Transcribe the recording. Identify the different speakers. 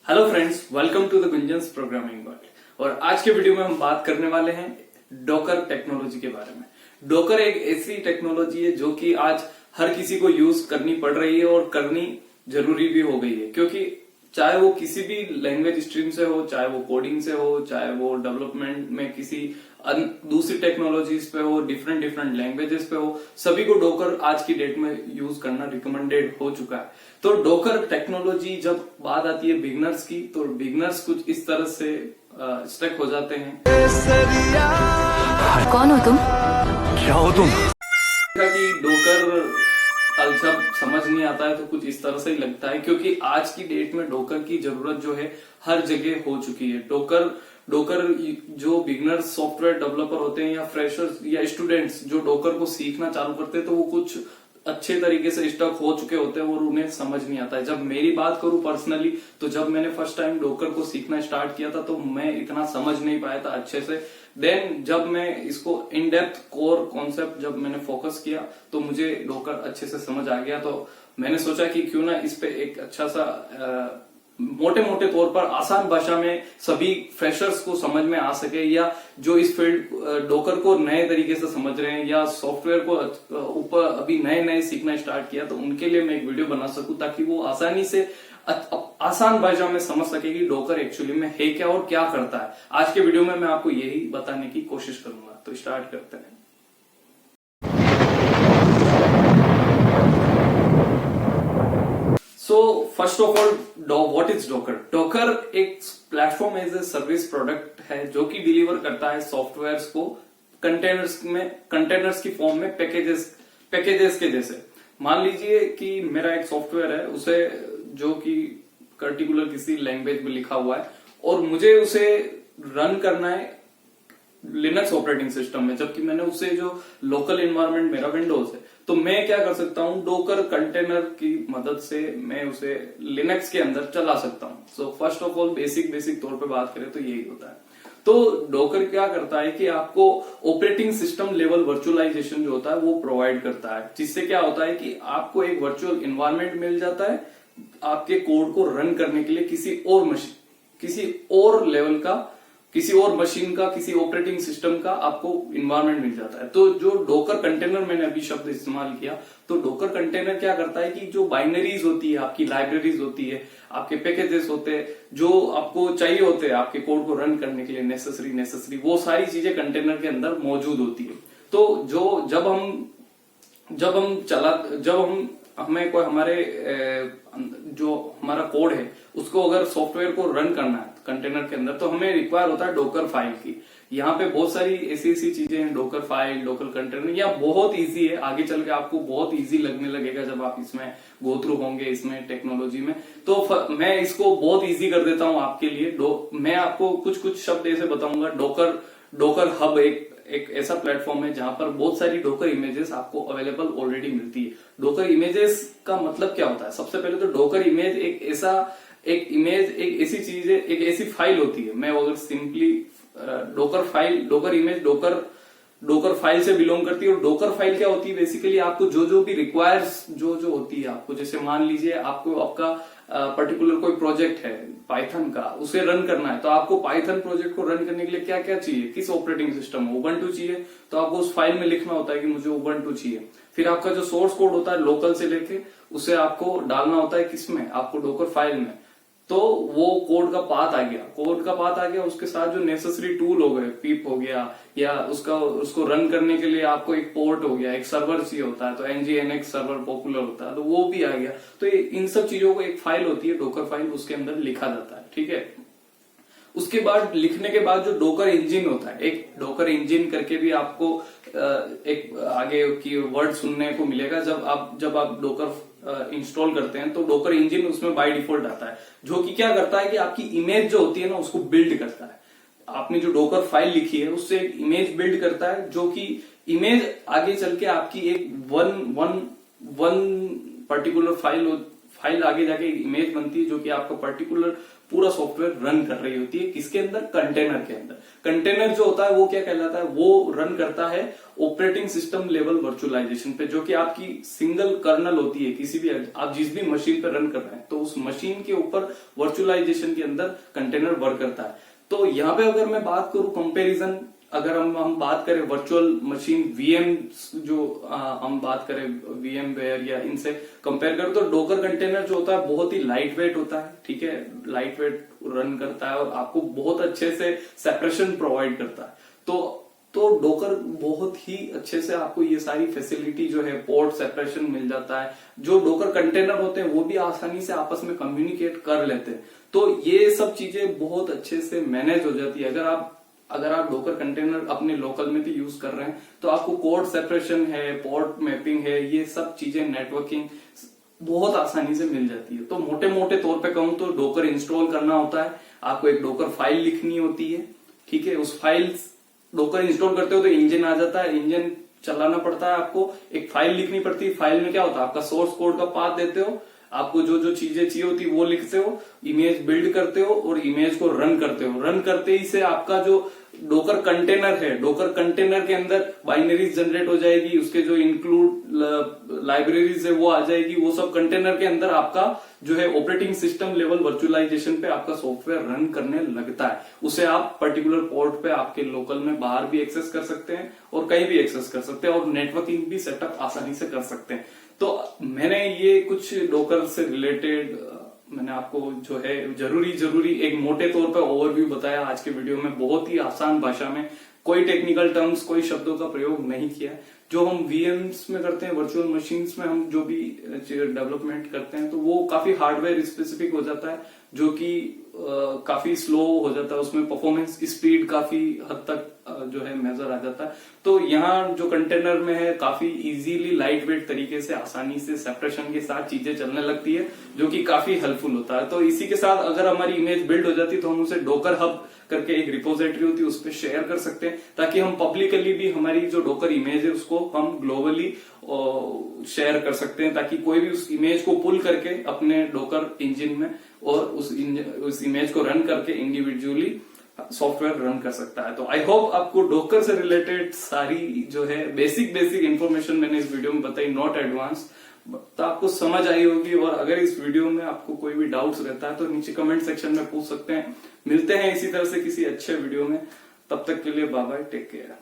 Speaker 1: Hello friends, welcome to the Gunjan's programming world. और आज के वीडियो में हम बात करने वाले हैं डॉकर टेक्नोलॉजी के बारे में। डॉकर एक ऐसी टेक्नोलॉजी है जो कि आज हर किसी को यूज करनी पड़ रही है और करनी जरूरी भी हो गई है, क्योंकि चाहे वो किसी भी लैंग्वेज स्ट्रीम से हो, चाहे वो कोडिंग से हो, चाहे वो डेवलपमेंट में किसी दूसरी टेक्नोलॉजीज पे हो, डिफरेंट लैंग्वेजेस पे हो, सभी को डॉकर आज की डेट में यूज करना रिकमेंडेड हो चुका है। तो डॉकर टेक्नोलॉजी जब बात आती है बिगनर्स की, तो बिगनर्स कुछ इस तरह से स्टक हो जाते हैं।
Speaker 2: कौन हो तुम?
Speaker 3: क्या हो तुम?
Speaker 1: कि डॉकर जब समझ नहीं आता है तो कुछ इस तरह से ही लगता है, क्योंकि आज की डेट में डॉकर की जरूरत जो है हर जगह हो चुकी है। डॉकर जो बिगनर्स सॉफ्टवेयर डेवलपर होते हैं या फ्रेशर्स या स्टूडेंट्स जो डॉकर को सीखना चालू करते हैं, तो वो कुछ अच्छे तरीके से स्टक हो चुके होते हैं और उन्हें समझ नहीं आता है। जब मेरी बात करूं पर्सनली, तो जब मैंने फर्स्ट टाइम डॉकर को सीखना स्टार्ट किया था तो मैं इतना समझ नहीं पाया था अच्छे से। देन जब मैं इसको इन डेप्थ कोर कॉन्सेप्ट जब मैंने फोकस किया तो मुझे डॉकर अच्छे से समझ आ गया। तो मैंने सोचा कि क्यों ना इस पे एक अच्छा सा मोटे मोटे तौर पर आसान भाषा में सभी फ्रेशर्स को समझ में आ सके, या जो इस फील्ड डॉकर को नए तरीके से समझ रहे हैं या सॉफ्टवेयर को ऊपर अभी नए सीखना स्टार्ट किया, तो उनके लिए मैं एक वीडियो बना सकूं ताकि वो आसानी से आसान भाषा में समझ सके कि डॉकर एक्चुअली में है क्या और क्या करता है। आज के वीडियो में मैं आपको यही बताने की कोशिश करूंगा। तो स्टार्ट करते हैं। So first of all, what is Docker? Docker एक platform as a service product है जो कि डिलीवर करता है सॉफ्टवेयर्स को कंटेनर्स की फॉर्म में पैकेजेस के जैसे। मान लीजिए कि मेरा एक सॉफ्टवेयर है, उसे जो कि पर्टिकुलर किसी लैंग्वेज में लिखा हुआ है और मुझे उसे रन करना है लिनक्स ऑपरेटिंग सिस्टम में, जबकि मैंने उसे जो लोकल एनवायरनमेंट मेरा विंडोज है, तो मैं क्या कर सकता हूं, डॉकर कंटेनर की मदद से मैं उसे लिनक्स के अंदर चला सकता हूं। सो फर्स्ट ऑफ ऑल बेसिक तौर पे बात करें तो यही होता है। तो डॉकर क्या करता है कि आपको ऑपरेटिंग सिस्टम लेवल वर्चुअलाइजेशन जो होता है वो प्रोवाइड करता है, जिससे क्या होता है कि आपको एक वर्चुअल एनवायरनमेंट मिल जाता है आपके कोड को रन करने के लिए किसी और मशीन का किसी ऑपरेटिंग सिस्टम का आपको इन्वायरमेंट मिल जाता है। तो जो डॉकर कंटेनर, मैंने अभी शब्द इस्तेमाल किया, तो डॉकर कंटेनर क्या करता है कि जो बाइनरीज होती है, आपकी लाइब्रेरीज होती है, आपके पैकेजेस होते हैं जो आपको चाहिए होते हैं आपके कोड को रन करने के लिए नेसेसरी वो सारी चीजें कंटेनर के अंदर मौजूद होती है। तो हमें कोई जो हमारा कोड है उसको अगर सॉफ्टवेयर को रन करना है कंटेनर के अंदर, तो हमें रिक्वायर होता है डॉकर फाइल की। यहाँ पे बहुत सारी ऐसी चीजें हैं, डॉकर फाइल, डॉकर कंटेनर, या बहुत इजी है। आगे चल के आपको बहुत इजी लगने लगेगा जब आप इसमें गो थ्रू होंगे इसमें टेक्नोलॉजी में। तो मैं इसको बहुत इजी कर देता हूँ आपके लिए। मैं आपको कुछ शब्द ऐसे बताऊंगा। डॉकर हब एक ऐसा प्लेटफॉर्म है जहां पर बहुत सारी डॉकर इमेजेस आपको अवेलेबल ऑलरेडी मिलती है। डॉकर इमेजेस का मतलब क्या होता है? सबसे पहले तो डॉकर इमेज एक ऐसी चीज है, एक ऐसी फाइल होती है। मैं अगर simply Docker image Docker file से बिलोंग करती है। और डॉकर फाइल क्या होती है? बेसिकली आपको जो भी रिक्वायर्स जो होती है आपको, जैसे मान लीजिए आपको आपका पर्टिकुलर कोई प्रोजेक्ट है पाइथन का, उसे रन करना है, तो आपको पाइथन प्रोजेक्ट को रन करने के लिए क्या क्या चाहिए, किस ऑपरेटिंग सिस्टम में? उबंटू चाहिए, तो आपको उस फाइल में लिखना होता है कि मुझे उबंटू चाहिए। फिर आपका जो सोर्स कोड होता है लोकल से लेके, उसे आपको डालना होता है किसमें? आपको डॉकर फाइल में। तो वो कोड का पाथ आ गया, उसके साथ जो नेसेसरी टूल हो गए, पीप हो गया, या उसको रन करने के लिए आपको एक पोर्ट हो गया, एक सर्वर चाहिए होता है, तो nginx सर्वर पॉपुलर होता है, तो वो भी आ गया। तो इन सब चीजों को एक फाइल होती है डॉकर फाइल, उसके अंदर लिखा जाता है। ठीक है। उसके बाद लिखने के बाद जो डॉकर इंजिन होता है, एक डॉकर इंजिन करके भी आपको एक आगे की वर्ड सुनने को मिलेगा जब आप डॉकर इंस्टॉल करते हैं, तो डॉकर इंजिन उसमें बाय डिफॉल्ट आता है, जो कि क्या करता है कि आपकी इमेज जो होती है ना उसको बिल्ड करता है। आपने जो डॉकर फाइल लिखी है उससे एक इमेज बिल्ड करता है, जो कि इमेज आगे चल के आपकी एक वन पर्टिकुलर फाइल आगे जाके इमेज बनती है जो कि आपका पर्टिकुलर पूरा सॉफ्टवेयर रन कर रही होती है। किसके अंदर? कंटेनर के अंदर। कंटेनर जो होता है वो क्या कहलाता है? वो रन करता है ऑपरेटिंग सिस्टम लेवल वर्चुअलाइजेशन पे, जो कि आपकी सिंगल कर्नल होती है। किसी भी आप जिस भी मशीन पे रन कर रहे हैं तो उस मशीन के ऊपर वर्चुअलाइजेशन के अंदर कंटेनर वर्क करता है। तो यहाँ पे अगर मैं बात करूं कंपैरिजन, अगर हम बात करें वर्चुअल मशीन वीएम, जो हम बात करें वीएम वेयर या इनसे कंपेयर करें, तो डोकर कंटेनर जो होता है बहुत ही लाइट वेट होता है। ठीक है, लाइट वेट रन करता है और आपको बहुत अच्छे से सेपरेशन प्रोवाइड करता है। तो डोकर बहुत ही अच्छे से आपको ये सारी फैसिलिटी जो है, पोर्ट सेपरेशन मिल जाता है। जो डोकर कंटेनर होते हैं वो भी आसानी से आपस में कम्युनिकेट कर लेते हैं। तो ये सब चीजें बहुत अच्छे से मैनेज हो जाती है। अगर आप डोकर कंटेनर अपने लोकल में भी यूज कर रहे हैं तो आपको कोड सेपरेशन है, पोर्ट मैपिंग है, ये सब चीजें, नेटवर्किंग बहुत आसानी से मिल जाती है। तो मोटे मोटे तौर पे कहूं तो डोकर इंस्टॉल करना होता है, आपको एक डोकर फाइल लिखनी होती है। ठीक है, उस फाइल डोकर इंस्टॉल करते हो तो इंजन आ जाता है, इंजन चलाना पड़ता है, आपको एक फाइल लिखनी पड़ती है। फाइल में क्या होता है? आपका सोर्स कोड का पाथ देते हो, आपको जो जो चीजें चाहिए होती वो लिखते हो, इमेज बिल्ड करते हो और इमेज को रन करते हो। रन करते ही से आपका जो डोकर कंटेनर है, डोकर कंटेनर के अंदर बाइनरीज जनरेट हो जाएगी, उसके जो इंक्लूड लाइब्रेरीज है वो आ जाएगी। वो सब कंटेनर के अंदर आपका जो है ऑपरेटिंग सिस्टम लेवल वर्चुअलाइजेशन पे आपका सॉफ्टवेयर रन करने लगता है। उसे आप पर्टिकुलर पोर्ट पे आपके लोकल में बाहर भी एक्सेस कर सकते हैं और कहीं भी एक्सेस कर सकते हैं और नेटवर्किंग भी सेटअप आसानी से कर सकते हैं। तो मैंने ये कुछ डोकर से रिलेटेड मैंने आपको जो है जरूरी एक मोटे तौर पर ओवरव्यू बताया आज के वीडियो में, बहुत ही आसान भाषा में, कोई टेक्निकल टर्म्स, कोई शब्दों का प्रयोग नहीं किया। जो हम वीएम्स में करते हैं, वर्चुअल मशीन्स में हम जो भी डेवलपमेंट करते हैं, तो वो काफी हार्डवेयर स्पेसिफिक हो जाता है, जो कि काफी स्लो हो जाता है, उसमें परफॉर्मेंस स्पीड काफी हद तक जो है मेजर आ जाता है। तो यहाँ जो कंटेनर में है काफी इजीली लाइट वेट तरीके से आसानी से सेपरेशन के साथ चीजें चलने लगती है, जो कि काफी हेल्पफुल होता है। तो इसी के साथ अगर हमारी इमेज बिल्ड हो जाती है तो हम उसे डोकर हब करके एक रिपोजिटरी होती है उस पर शेयर कर सकते हैं, ताकि हम पब्लिकली भी हमारी जो डोकर इमेज है उसको हम ग्लोबली शेयर कर सकते हैं, ताकि कोई भी उस इमेज को पुल करके अपने डोकर इंजन में और उस इमेज को रन करके इंडिविजुअली सॉफ्टवेयर रन कर सकता है। तो आई होप आपको डोकर से रिलेटेड सारी जो है बेसिक इंफॉर्मेशन मैंने इस वीडियो में बताई, नॉट एडवांस, तो आपको समझ आई होगी। और अगर इस वीडियो में आपको कोई भी डाउट्स रहता है तो नीचे कमेंट सेक्शन में पूछ सकते हैं। मिलते हैं इसी तरह से किसी अच्छे वीडियो में, तब तक के लिए बाय बाय, टेक केयर।